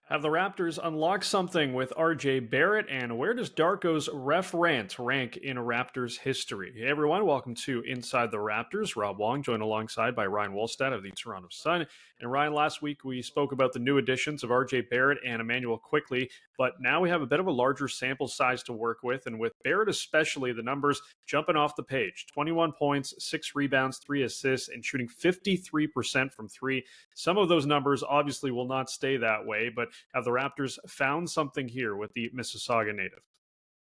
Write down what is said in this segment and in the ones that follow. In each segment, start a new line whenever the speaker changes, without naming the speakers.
Have the Raptors unlocked something with RJ Barrett? And where does Darko's ref rant rank in Raptors history? Hey everyone, welcome to Inside the Raptors. Rob Wong, joined alongside by Ryan Wolstat of the Toronto SUN. And Ryan, last week we spoke about the new additions of RJ Barrett and Emmanuel quickly, but now we have a bit of a larger sample size to work with. And with Barrett especially, the numbers jumping off the page: 21 points, 6 rebounds, 3 assists, and shooting 53% from three. Some of those numbers obviously will not stay that way, but have the Raptors found something here with the Mississauga native?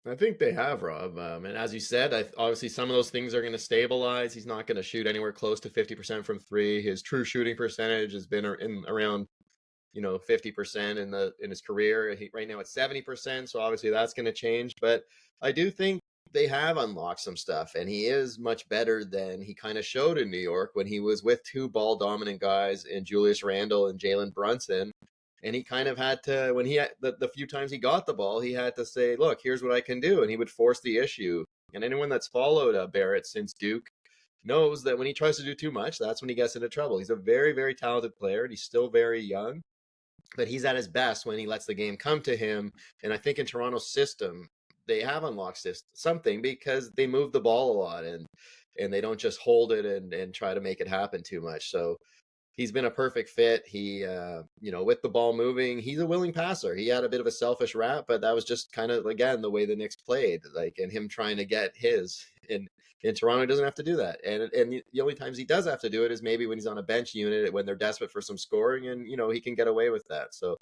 I think they have, Rob. And as you said, obviously some of those things are going to stabilize. He's not going to shoot anywhere close to 50% from three. His true shooting percentage has been around 50% in his career. Right now it's 70%, so obviously that's going to change. But I do think they have unlocked some stuff, and he is much better than he kind of showed in New York when he was with two ball dominant guys in Julius Randle and Jalen Brunson. And he kind of had to, when he had the few times he got the ball, he had to say, look, here's what I can do. And he would force the issue. And anyone that's followed Barrett since Duke knows that when he tries to do too much, that's when he gets into trouble. He's a very, very talented player, and he's still very young. But he's at his best when he lets the game come to him. And I think in Toronto's system, they have unlocked something because they move the ball a lot and they don't just hold it and try to make it happen too much. So he's been a perfect fit. He, with the ball moving, he's a willing passer. He had a bit of a selfish rap, but that was just kind of, again, the way the Knicks played, and him trying to get his. In Toronto, he doesn't have to do that. And the only times he does have to do it is maybe when he's on a bench unit, when they're desperate for some scoring, and, he can get away with that. So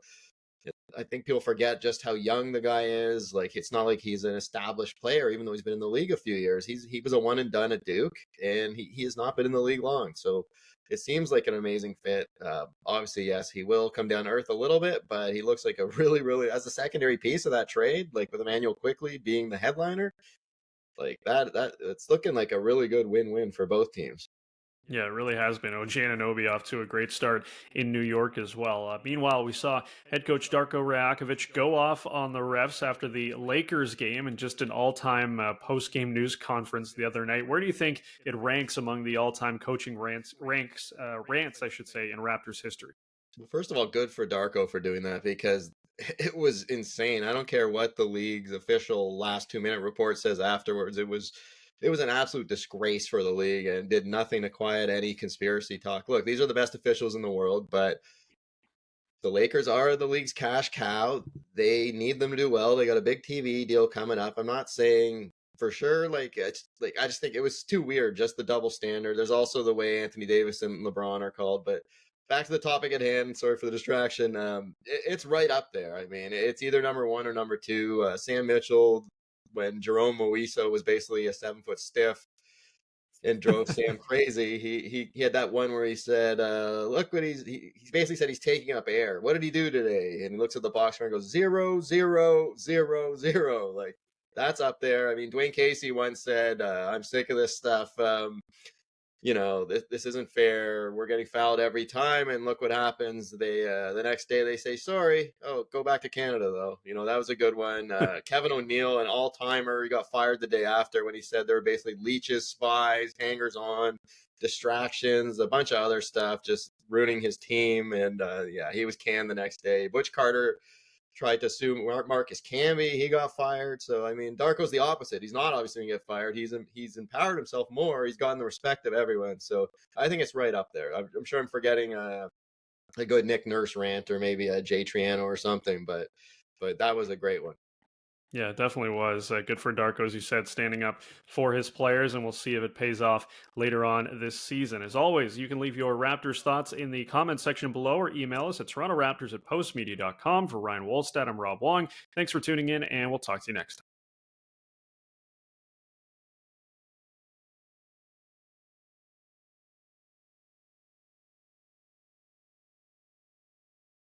I think people forget just how young the guy is. It's not like he's an established player, even though he's been in the league a few years. He was a one and done at Duke, and he has not been in the league long. So it seems like an amazing fit. Obviously, yes, he will come down to earth a little bit, but he looks like a really, really, as a secondary piece of that trade, with Emmanuel Quickly being the headliner, that it's looking like a really good win-win for both teams.
Yeah, it really has been. OG Anunoby off to a great start in New York as well. Meanwhile, we saw head coach Darko Rajakovic go off on the refs after the Lakers game and just an all-time post-game news conference the other night. Where do you think it ranks among the all-time coaching rants, I should say, in Raptors history?
Well, first of all, good for Darko for doing that, because it was insane. I don't care what the league's official last 2-minute report says afterwards. It was an absolute disgrace for the league and did nothing to quiet any conspiracy talk. Look, these are the best officials in the world, but the Lakers are the league's cash cow. They need them to do well. They got a big TV deal coming up. I'm not saying for sure, I just think it was too weird, just the double standard. There's also the way Anthony Davis and LeBron are called, but back to the topic at hand. Sorry for the distraction. It's right up there. I mean, it's either number one or number two. Sam Mitchell, when Jerome Moiso was basically a 7-foot stiff and drove Sam crazy, he had that one where he said, look what he basically said, he's taking up air. What did he do today? And he looks at the box score and goes 0, 0, 0, 0. That's up there. I mean, Dwayne Casey once said, I'm sick of this stuff. This isn't fair. We're getting fouled every time, and look what happens. They the next day they say sorry. Oh, go back to Canada though. That was a good one. Kevin O'Neill, an all-timer, he got fired the day after when he said they were basically leeches, spies, hangers-on, distractions, a bunch of other stuff, just ruining his team. And he was canned the next day. Butch Carter tried to sue Marcus Camby. He got fired. So, I mean, Darko's the opposite. He's not obviously going to get fired. He's empowered himself more. He's gotten the respect of everyone. So I think it's right up there. I'm sure I'm forgetting a good Nick Nurse rant or maybe a Jay Triano or something, but that was a great one.
Yeah, it definitely was. Good for Darko, as you said, standing up for his players, and we'll see if it pays off later on this season. As always, you can leave your Raptors thoughts in the comment section below or email us at torontoraptors@postmedia.com. For Ryan Wolstat, I'm Rob Wong. Thanks for tuning in, and we'll talk to you next time.